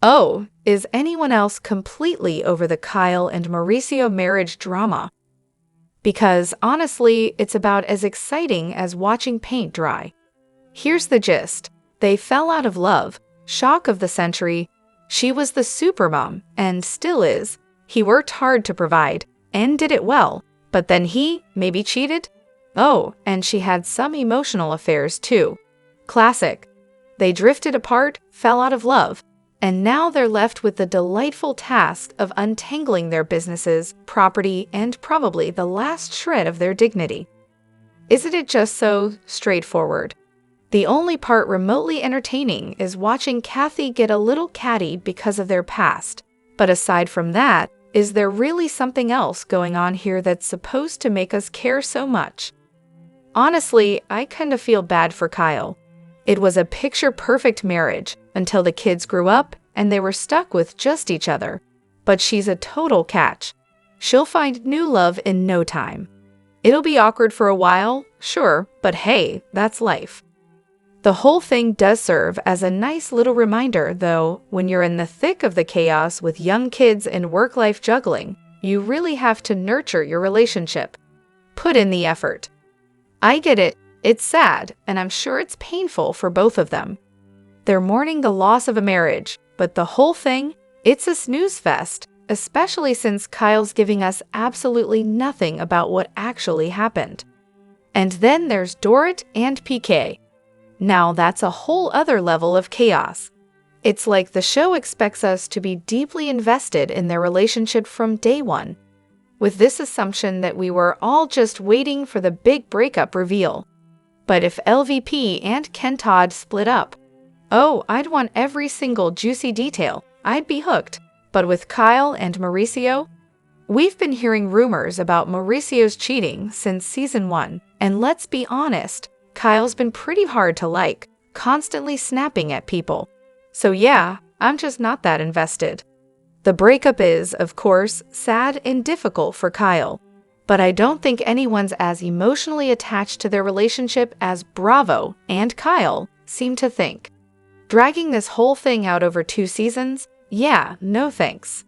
Oh, is anyone else completely over the Kyle and Mauricio marriage drama? Because honestly, it's about as exciting as watching paint dry. Here's the gist. They fell out of love. Shock of the century. She was the supermom, and still is. He worked hard to provide, and did it well. But then he, maybe cheated? Oh, and she had some emotional affairs too. Classic. They drifted apart, fell out of love, and now they're left with the delightful task of untangling their businesses, property, and probably the last shred of their dignity. Isn't it just so straightforward? The only part remotely entertaining is watching Kathy get a little catty because of their past. But aside from that, is there really something else going on here that's supposed to make us care so much? Honestly, I kind of feel bad for Kyle. It was a picture-perfect marriage until the kids grew up and they were stuck with just each other. But she's a total catch. She'll find new love in no time. It'll be awkward for a while, sure, but hey, that's life. The whole thing does serve as a nice little reminder, though, when you're in the thick of the chaos with young kids and work-life juggling, you really have to nurture your relationship. Put in the effort. I get it, it's sad, and I'm sure it's painful for both of them. They're mourning the loss of a marriage, but the whole thing, it's a snooze fest, especially since Kyle's giving us absolutely nothing about what actually happened. And then there's Dorit and PK. Now that's a whole other level of chaos. It's like the show expects us to be deeply invested in their relationship from day one, with this assumption that we were all just waiting for the big breakup reveal. But if LVP and Ken Todd split up, oh, I'd want every single juicy detail. I'd be hooked. But with Kyle and Mauricio, we've been hearing rumors about Mauricio's cheating since season 1, and let's be honest, Kyle's been pretty hard to like, constantly snapping at people. So yeah, I'm just not that invested. The breakup is, of course, sad and difficult for Kyle, but I don't think anyone's as emotionally attached to their relationship as Bravo and Kyle seem to think. Dragging this whole thing out over 2 seasons? Yeah, no thanks.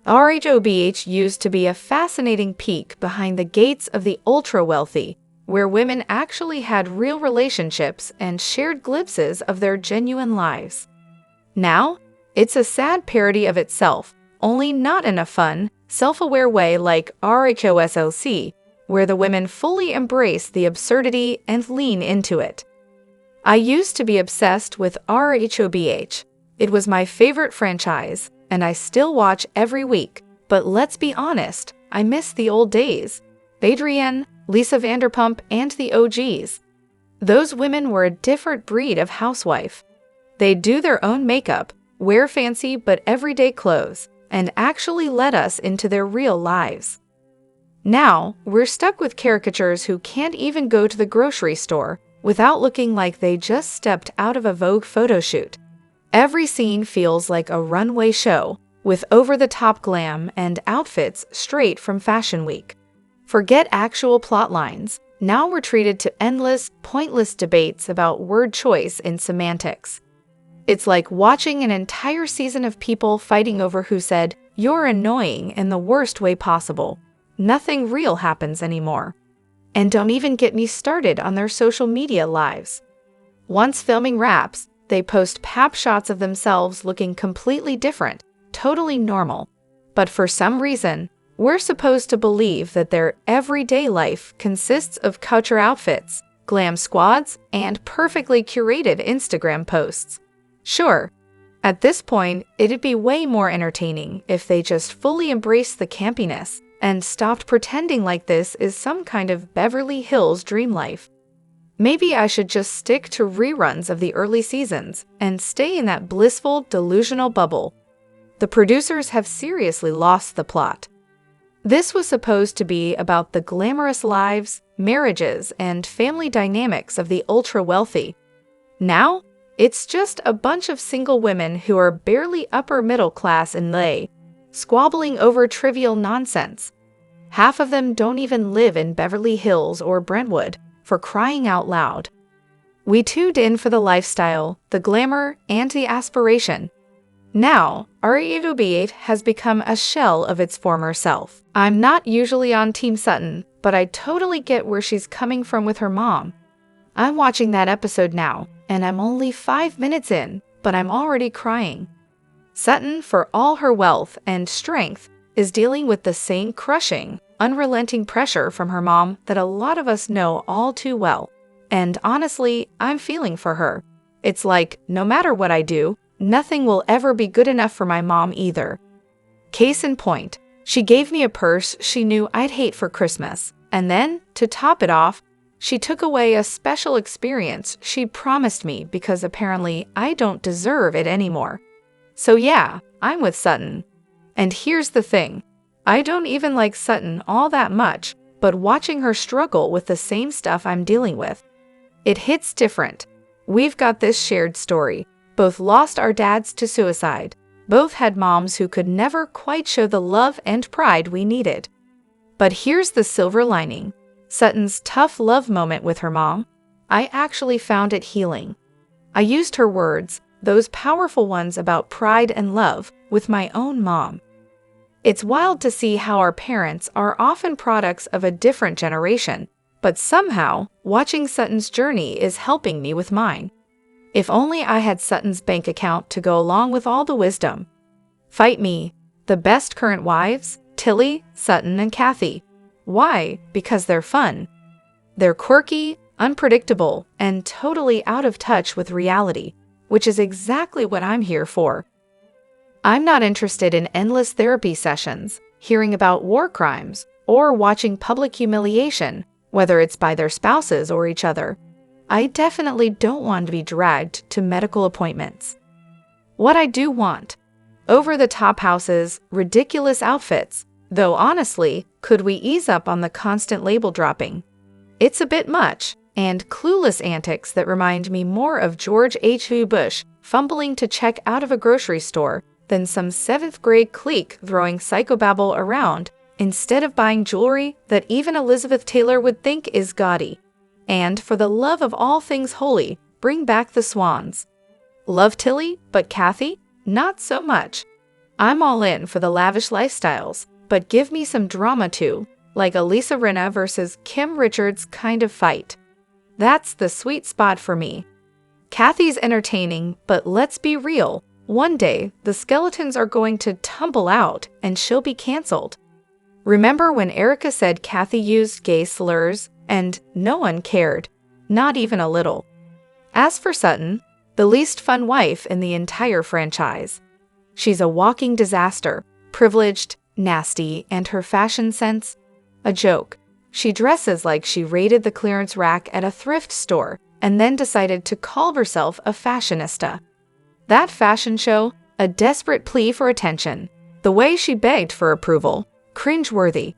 RHOBH used to be a fascinating peek behind the gates of the ultra-wealthy, where women actually had real relationships and shared glimpses of their genuine lives. Now, it's a sad parody of itself, only not in a fun, self-aware way like RHOSLC, where the women fully embrace the absurdity and lean into it. I used to be obsessed with RHOBH. It was my favorite franchise, and I still watch every week, but let's be honest, I miss the old days. Adrienne, Lisa Vanderpump, and the OGs. Those women were a different breed of housewife. They'd do their own makeup, wear fancy but everyday clothes, and actually let us into their real lives. Now, we're stuck with caricatures who can't even go to the grocery store without looking like they just stepped out of a Vogue photo shoot. Every scene feels like a runway show, with over-the-top glam and outfits straight from Fashion Week. Forget actual plot lines. Now we're treated to endless, pointless debates about word choice and semantics. It's like watching an entire season of people fighting over who said, "You're annoying," in the worst way possible. Nothing real happens anymore. And don't even get me started on their social media lives. Once filming wraps, they post pap shots of themselves looking completely different, totally normal. But for some reason, we're supposed to believe that their everyday life consists of couture outfits, glam squads, and perfectly curated Instagram posts. Sure, at this point, it'd be way more entertaining if they just fully embraced the campiness and stopped pretending like this is some kind of Beverly Hills dream life. Maybe I should just stick to reruns of the early seasons and stay in that blissful, delusional bubble. The producers have seriously lost the plot. This was supposed to be about the glamorous lives, marriages, and family dynamics of the ultra-wealthy. Now, it's just a bunch of single women who are barely upper middle class and squabbling over trivial nonsense. Half of them don't even live in Beverly Hills or Brentwood, for crying out loud. We tuned in for the lifestyle, the glamour, and the aspiration. Now, RHOBH has become a shell of its former self. I'm not usually on Team Sutton, but I totally get where she's coming from with her mom. I'm watching that episode now, and I'm only 5 minutes in, but I'm already crying. Sutton, for all her wealth and strength, is dealing with the same crushing, unrelenting pressure from her mom that a lot of us know all too well. And honestly, I'm feeling for her. It's like, no matter what I do, nothing will ever be good enough for my mom either. Case in point, she gave me a purse she knew I'd hate for Christmas, and then, to top it off, she took away a special experience she'd promised me because apparently I don't deserve it anymore. So yeah, I'm with Sutton. And here's the thing, I don't even like Sutton all that much, but watching her struggle with the same stuff I'm dealing with, it hits different. We've got this shared story. Both lost our dads to suicide. Both had moms who could never quite show the love and pride we needed. But here's the silver lining. Sutton's tough love moment with her mom, I actually found it healing. I used her words, those powerful ones about pride and love, with my own mom. It's wild to see how our parents are often products of a different generation, but somehow, watching Sutton's journey is helping me with mine. If only I had Sutton's bank account to go along with all the wisdom. Fight me. The best current wives? Tilly, Sutton, and Kathy. Why? Because they're fun. They're quirky, unpredictable, and totally out of touch with reality, which is exactly what I'm here for. I'm not interested in endless therapy sessions, hearing about war crimes, or watching public humiliation, whether it's by their spouses or each other. I definitely don't want to be dragged to medical appointments. What I do want: over-the-top houses, ridiculous outfits, though honestly, could we ease up on the constant label dropping? It's a bit much, and clueless antics that remind me more of George H.W. Bush fumbling to check out of a grocery store than some 7th grade clique throwing psychobabble around instead of buying jewelry that even Elizabeth Taylor would think is gaudy. And for the love of all things holy, bring back the swans. Love Tilly, but Kathy? Not so much. I'm all in for the lavish lifestyles, but give me some drama too, like a Lisa Rinna versus Kim Richards kind of fight. That's the sweet spot for me. Kathy's entertaining, but let's be real. One day, the skeletons are going to tumble out and she'll be canceled. Remember when Erika said Kathy used gay slurs and no one cared? Not even a little. As for Sutton, the least fun wife in the entire franchise. She's a walking disaster, privileged, nasty, and her fashion sense? A joke. She dresses like she raided the clearance rack at a thrift store and then decided to call herself a fashionista. That fashion show, a desperate plea for attention. The way she begged for approval, cringeworthy.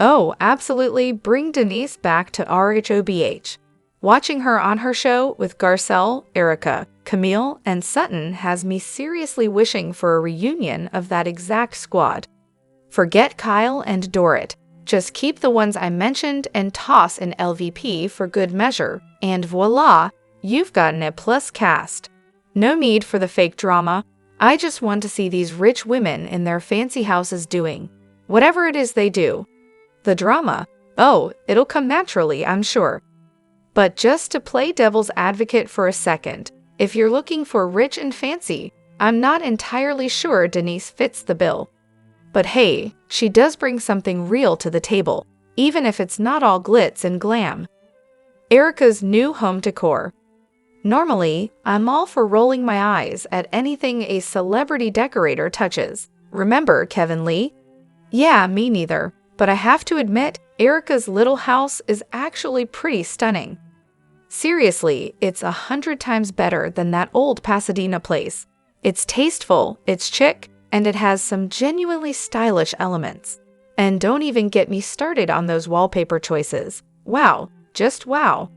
Oh, absolutely, bring Denise back to RHOBH. Watching her on her show with Garcelle, Erika, Camille, and Sutton has me seriously wishing for a reunion of that exact squad. Forget Kyle and Dorrit. Just keep the ones I mentioned and toss an LVP for good measure, and voila, you've got an A+ cast. No need for the fake drama. I just want to see these rich women in their fancy houses doing whatever it is they do. The drama, oh, it'll come naturally, I'm sure. But just to play devil's advocate for a second, if you're looking for rich and fancy, I'm not entirely sure Denise fits the bill. But hey, she does bring something real to the table, even if it's not all glitz and glam. Erika's new home decor. Normally, I'm all for rolling my eyes at anything a celebrity decorator touches. Remember Kevin Lee? Yeah, me neither, but I have to admit, Erika's little house is actually pretty stunning. Seriously, it's 100 times better than that old Pasadena place. It's tasteful, it's chic, and it has some genuinely stylish elements. And don't even get me started on those wallpaper choices. Wow, just wow.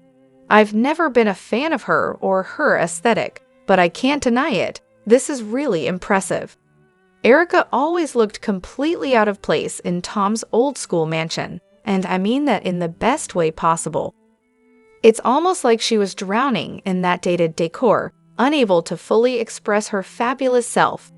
I've never been a fan of her or her aesthetic, but I can't deny it. This is really impressive. Erika always looked completely out of place in Tom's old-school mansion, and I mean that in the best way possible. It's almost like she was drowning in that dated decor, unable to fully express her fabulous self.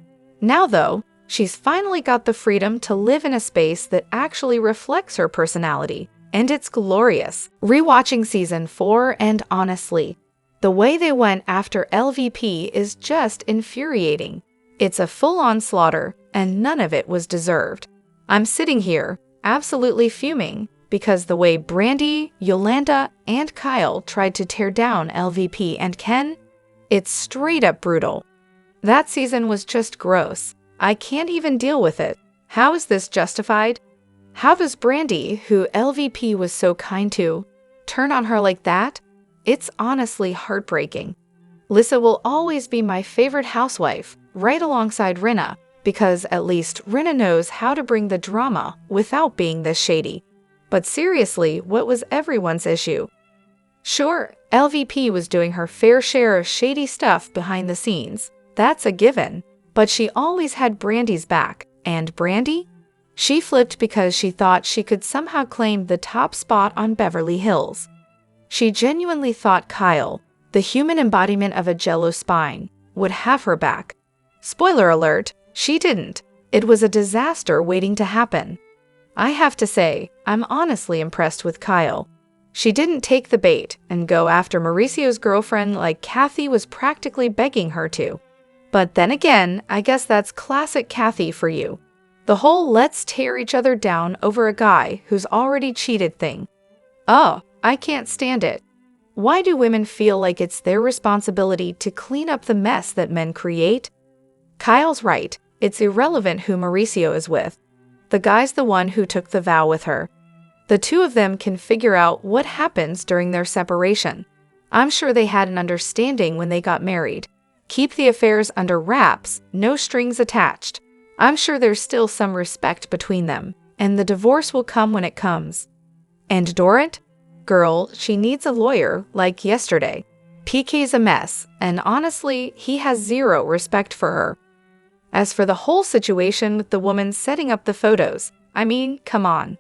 Now, though, she's finally got the freedom to live in a space that actually reflects her personality, and it's glorious. Rewatching season 4, and honestly, the way they went after LVP is just infuriating. It's a full-on slaughter, and none of it was deserved. I'm sitting here, absolutely fuming, because the way Brandi, Yolanda, and Kyle tried to tear down LVP and Ken, it's straight up brutal. That season was just gross. I can't even deal with it. How is this justified? How does Brandi, who LVP was so kind to, turn on her like that? It's honestly heartbreaking. Lisa will always be my favorite housewife, right alongside Rinna, because at least Rinna knows how to bring the drama without being this shady. But seriously, what was everyone's issue? Sure, LVP was doing her fair share of shady stuff behind the scenes. That's a given. But she always had Brandi's back. And Brandi? She flipped because she thought she could somehow claim the top spot on Beverly Hills. She genuinely thought Kyle, the human embodiment of a jello spine, would have her back. Spoiler alert, she didn't. It was a disaster waiting to happen. I have to say, I'm honestly impressed with Kyle. She didn't take the bait and go after Mauricio's girlfriend like Kathy was practically begging her to. But then again, I guess that's classic Kathy for you. The whole let's tear each other down over a guy who's already cheated thing. Oh, I can't stand it. Why do women feel like it's their responsibility to clean up the mess that men create? Kyle's right. It's irrelevant who Mauricio is with. The guy's the one who took the vow with her. The two of them can figure out what happens during their separation. I'm sure they had an understanding when they got married. Keep the affairs under wraps, no strings attached. I'm sure there's still some respect between them, and the divorce will come when it comes. And Dorit? Girl, she needs a lawyer, like yesterday. PK's a mess, and honestly, he has zero respect for her. As for the whole situation with the woman setting up the photos, I mean, come on.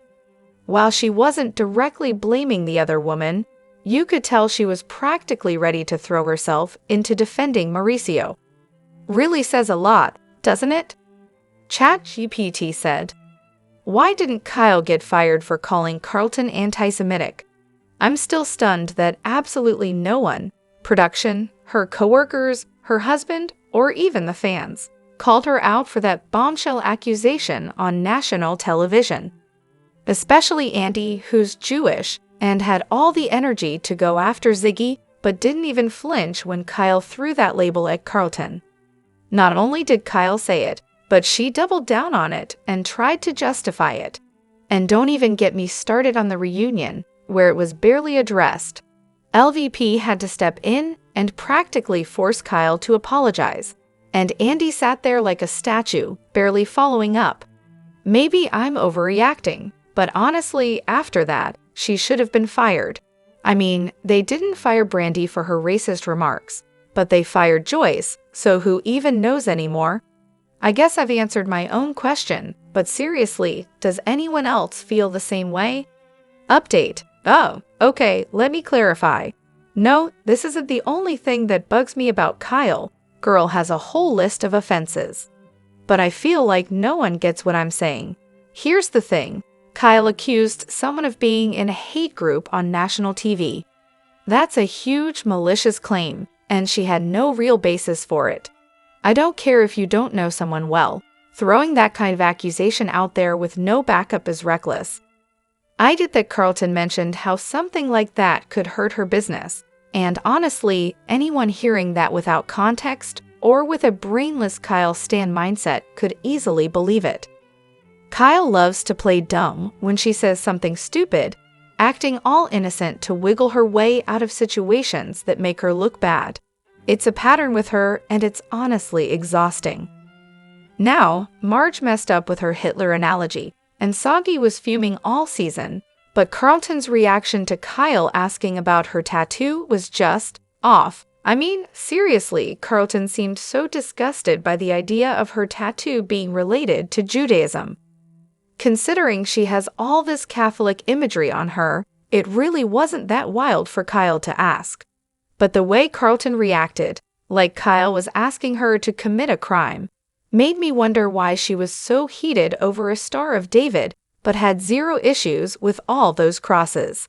While she wasn't directly blaming the other woman, you could tell she was practically ready to throw herself into defending Mauricio. Really says a lot, doesn't it? ChatGPT said, "Why didn't Kyle get fired for calling Carlton anti-Semitic?" I'm still stunned that absolutely no one, production, her coworkers, her husband, or even the fans, called her out for that bombshell accusation on national television. Especially Andy, who's Jewish, and had all the energy to go after Ziggy, but didn't even flinch when Kyle threw that label at Carlton. Not only did Kyle say it, but she doubled down on it and tried to justify it. And don't even get me started on the reunion, where it was barely addressed. LVP had to step in and practically force Kyle to apologize. And Andy sat there like a statue, barely following up. Maybe I'm overreacting, but honestly, after that, she should have been fired. I mean, they didn't fire Brandi for her racist remarks, but they fired Joyce, so who even knows anymore? I guess I've answered my own question, but seriously, does anyone else feel the same way? Update. Oh, okay, let me clarify. No, this isn't the only thing that bugs me about Kyle. Girl has a whole list of offenses. But I feel like no one gets what I'm saying. Here's the thing. Kyle accused someone of being in a hate group on national TV. That's a huge, malicious claim, and she had no real basis for it. I don't care if you don't know someone well. Throwing that kind of accusation out there with no backup is reckless. I get that Carlton mentioned how something like that could hurt her business, and honestly, anyone hearing that without context or with a brainless Kyle stan mindset could easily believe it. Kyle loves to play dumb when she says something stupid, acting all innocent to wiggle her way out of situations that make her look bad. It's a pattern with her, and it's honestly exhausting. Now, Marge messed up with her Hitler analogy, and Soggy was fuming all season, but Carlton's reaction to Kyle asking about her tattoo was just off. I mean, seriously, Carlton seemed so disgusted by the idea of her tattoo being related to Judaism. Considering she has all this Catholic imagery on her, it really wasn't that wild for Kyle to ask. But the way Carlton reacted, like Kyle was asking her to commit a crime, Made me wonder why she was so heated over a Star of David, but had zero issues with all those crosses.